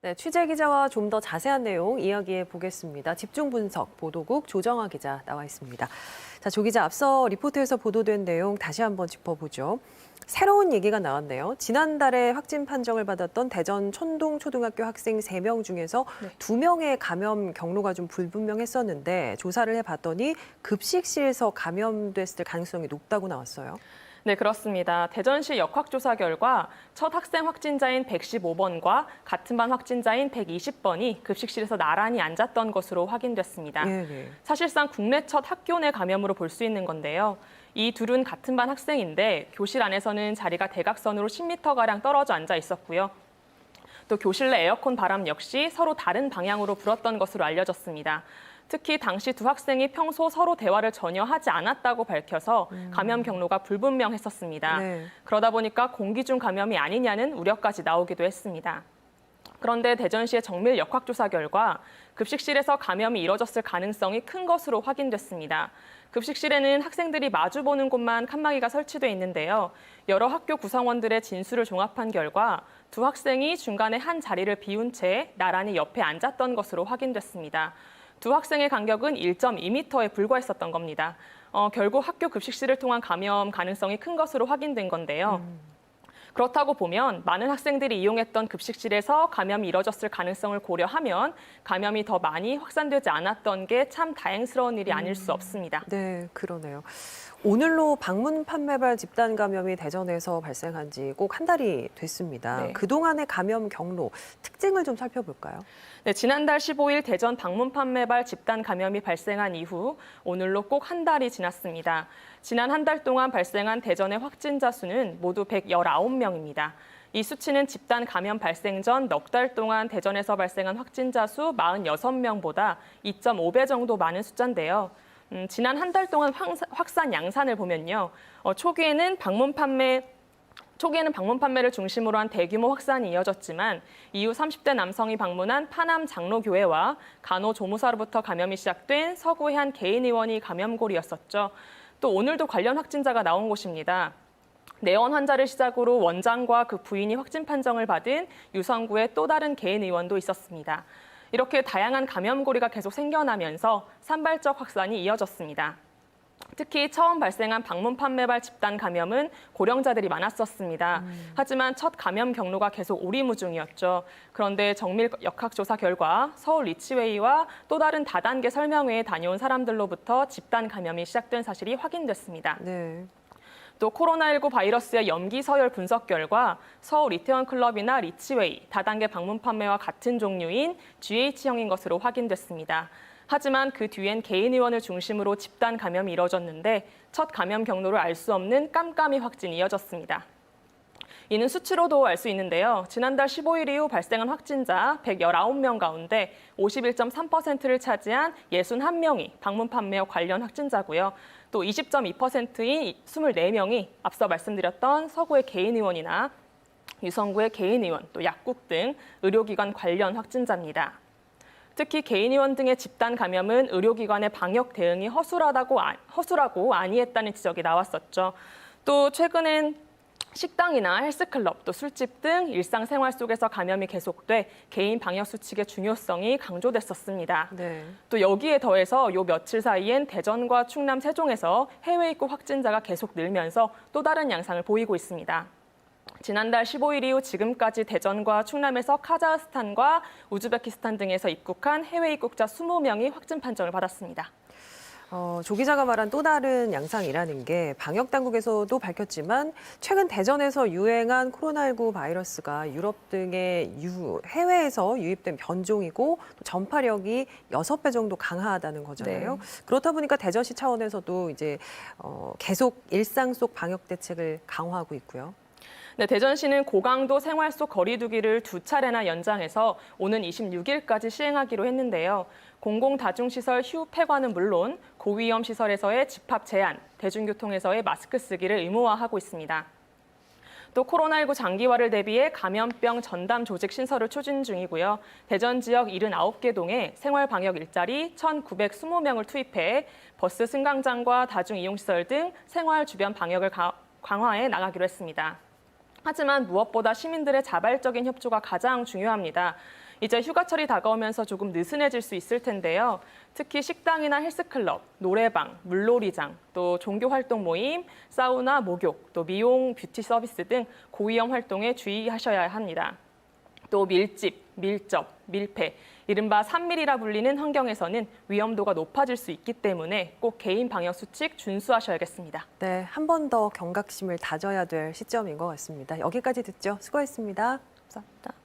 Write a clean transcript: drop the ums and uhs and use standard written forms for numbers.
네, 취재 기자와 좀 더 자세한 내용 이야기해 보겠습니다. 집중 분석 보도국 조정아 기자 나와 있습니다. 자, 조 기자, 앞서 리포트에서 보도된 내용 다시 한번 짚어보죠. 새로운 얘기가 나왔네요. 지난달에 확진 판정을 받았던 대전 촌동초등학교 학생 3명 중에서 2명의 감염 경로가 좀 불분명했었는데 조사를 해봤더니 급식실에서 감염됐을 가능성이 높다고 나왔어요. 네, 그렇습니다. 대전시 역학조사 결과 첫 학생 확진자인 115번과 같은 반 확진자인 120번이 급식실에서 나란히 앉았던 것으로 확인됐습니다. 사실상 국내 첫 학교 내 감염으로 볼 수 있는 건데요. 이 둘은 같은 반 학생인데 교실 안에서는 자리가 대각선으로 10m가량 떨어져 앉아 있었고요. 또 교실 내 에어컨 바람 역시 서로 다른 방향으로 불었던 것으로 알려졌습니다. 특히 당시 두 학생이 평소 서로 대화를 전혀 하지 않았다고 밝혀서 감염 경로가 불분명했었습니다. 그러다 보니까 공기 중 감염이 아니냐는 우려까지 나오기도 했습니다. 그런데 대전시의 정밀 역학조사 결과 급식실에서 감염이 이뤄졌을 가능성이 큰 것으로 확인됐습니다. 급식실에는 학생들이 마주보는 곳만 칸막이가 설치돼 있는데요. 여러 학교 구성원들의 진술을 종합한 결과 두 학생이 중간에 한 자리를 비운 채 나란히 옆에 앉았던 것으로 확인됐습니다. 두 학생의 간격은 1.2m에 불과했었던 겁니다. 결국 학교 급식실을 통한 감염 가능성이 큰 것으로 확인된 건데요. 그렇다고 보면 많은 학생들이 이용했던 급식실에서 감염이 이뤄졌을 가능성을 고려하면 감염이 더 많이 확산되지 않았던 게 참 다행스러운 일이 아닐 수 없습니다. 네, 그러네요. 오늘로 방문 판매발 집단 감염이 대전에서 발생한 지 꼭 한 달이 됐습니다. 그동안의 감염 경로, 특징을 좀 살펴볼까요? 네, 지난달 15일 대전 방문 판매발 집단 감염이 발생한 이후 오늘로 꼭 한 달이 지났습니다. 지난 한 달 동안 발생한 대전의 확진자 수는 모두 119명입니다. 이 수치는 집단 감염 발생 전 넉 달 동안 대전에서 발생한 확진자 수 46명보다 2.5배 정도 많은 숫자인데요. 지난 한 달 동안 확산 양산을 보면요. 초기에는 방문 판매를 중심으로 한 대규모 확산이 이어졌지만 이후 30대 남성이 방문한 파남 장로교회와 간호조무사로부터 감염이 시작된 서구의 한 개인 의원이 감염골이었었죠. 또 오늘도 관련 확진자가 나온 곳입니다. 내원 환자를 시작으로 원장과 그 부인이 확진 판정을 받은 유성구의 또 다른 개인 의원도 있었습니다. 이렇게 다양한 감염고리가 계속 생겨나면서 산발적 확산이 이어졌습니다. 특히 처음 발생한 방문 판매발 집단 감염은 고령자들이 많았었습니다. 하지만 첫 감염 경로가 계속 오리무중이었죠. 그런데 정밀 역학조사 결과 서울 리치웨이와 또 다른 다단계 설명회에 다녀온 사람들로부터 집단 감염이 시작된 사실이 확인됐습니다. 또 코로나19 바이러스의 염기 서열 분석 결과 서울 이태원 클럽이나 리치웨이, 다단계 방문 판매와 같은 종류인 GH형인 것으로 확인됐습니다. 하지만 그 뒤엔 개인 의원을 중심으로 집단 감염이 이뤄졌는데 첫 감염 경로를 알 수 없는 깜깜이 확진이 이어졌습니다. 이는 수치로도 알 수 있는데요. 지난달 15일 이후 발생한 확진자 119명 가운데 51.3%를 차지한 61명이 방문 판매와 관련 확진자고요. 또 20.2%인 24명이 앞서 말씀드렸던 서구의 개인 의원이나 유성구의 개인 의원, 또 약국 등 의료기관 관련 확진자입니다. 특히 개인 의원 등의 집단 감염은 의료기관의 방역 대응이 허술하고 안이했다는 지적이 나왔었죠. 또 최근엔 식당이나 헬스클럽, 또 술집 등 일상생활 속에서 감염이 계속돼 개인 방역 수칙의 중요성이 강조됐었습니다. 또 여기에 더해서 요 며칠 사이엔 대전과 충남, 세종에서 해외 입국 확진자가 계속 늘면서 또 다른 양상을 보이고 있습니다. 지난달 15일 이후 지금까지 대전과 충남에서 카자흐스탄과 우즈베키스탄 등에서 입국한 해외 입국자 20명이 확진 판정을 받았습니다. 조 기자가 말한 또 다른 양상이라는 게 방역당국에서도 밝혔지만 최근 대전에서 유행한 코로나19 바이러스가 유럽 등의 해외에서 유입된 변종이고 또 전파력이 6배 정도 강하다는 거잖아요. 그렇다 보니까 대전시 차원에서도 이제 계속 일상 속 방역 대책을 강화하고 있고요. 네, 대전시는 고강도 생활 속 거리 두기를 2차례나 연장해서 오는 26일까지 시행하기로 했는데요. 공공다중시설 휴 폐관은 물론 고위험 시설에서의 집합 제한, 대중교통에서의 마스크 쓰기를 의무화하고 있습니다. 또 코로나19 장기화를 대비해 감염병 전담 조직 신설을 추진 중이고요. 대전 지역 79개 동에 생활방역 일자리 1,920명을 투입해 버스 승강장과 다중이용시설 등 생활 주변 방역을 강화해 나가기로 했습니다. 하지만 무엇보다 시민들의 자발적인 협조가 가장 중요합니다. 이제 휴가철이 다가오면서 조금 느슨해질 수 있을 텐데요. 특히 식당이나 헬스클럽, 노래방, 물놀이장, 또 종교활동 모임, 사우나, 목욕, 또 미용, 뷰티 서비스 등 고위험 활동에 주의하셔야 합니다. 또 밀집, 밀접, 밀폐, 이른바 3밀이라 불리는 환경에서는 위험도가 높아질 수 있기 때문에 꼭 개인 방역 수칙 준수하셔야겠습니다. 네, 한 번 더 경각심을 다져야 될 시점인 것 같습니다. 여기까지 듣죠. 수고했습니다. 감사합니다.